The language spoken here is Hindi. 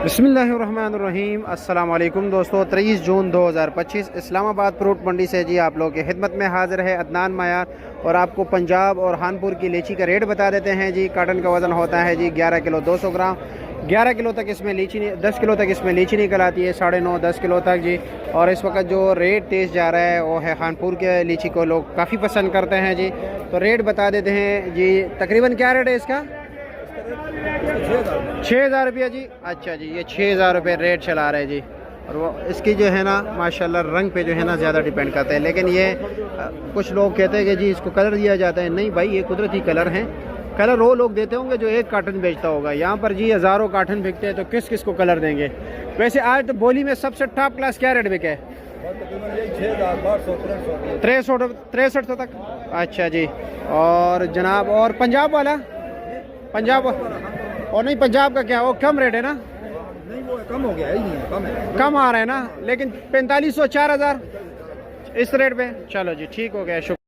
बिस्मिल्लाहिर्रहमानिर्रहीम। अस्सलाम वालेकुम दोस्तों, 23 जून 2025 इस्लामाबाद फ्रूट मंडी से जी आप लोगों की खिदमत में हाज़िर है अदनान मायार। और आपको पंजाब और हानपुर की लीची का रेट बता देते हैं जी। कार्टन का वज़न होता है जी 11 किलो 200 ग्राम। 11 किलो तक इसमें लीची 10 किलो तक इसमें लीची निकल आती है, 9.5-10 किलो तक जी। और इस वक्त जो रेट तेज़ जा रहा है वो है हानपुर के लीची को लोग काफ़ी पसंद करते हैं जी। तो रेट बता देते हैं जी, तकरीबन क्या रेट है इसका? 6,000 रुपया जी। अच्छा जी, ये 6,000 रुपये रेट चला रहे जी। और वो इसकी जो है ना माशाल्लाह रंग पे जो है ना ज़्यादा डिपेंड करता है। लेकिन ये कुछ लोग कहते हैं कि जी इसको कलर दिया जाता है। नहीं भाई, ये कुदरती कलर हैं। कलर वो लोग देते होंगे जो एक कार्टन बेचता होगा। यहाँ पर जी हज़ारों कार्टन बिकते हैं, तो किस किस को कलर देंगे। वैसे आज तो बोली में सबसे टॉप क्लास क्या रेट बिके? 6300 तक। अच्छा जी। और जनाब, और पंजाब वाला? पंजाब और नहीं, पंजाब का क्या वो कम रेट है ना? नहीं, वो कम हो गया है, नहीं कम है, कम आ रहा है ना। लेकिन 4500 4000 इस रेट पे। चलो जी, ठीक हो गया, शुक्रिया।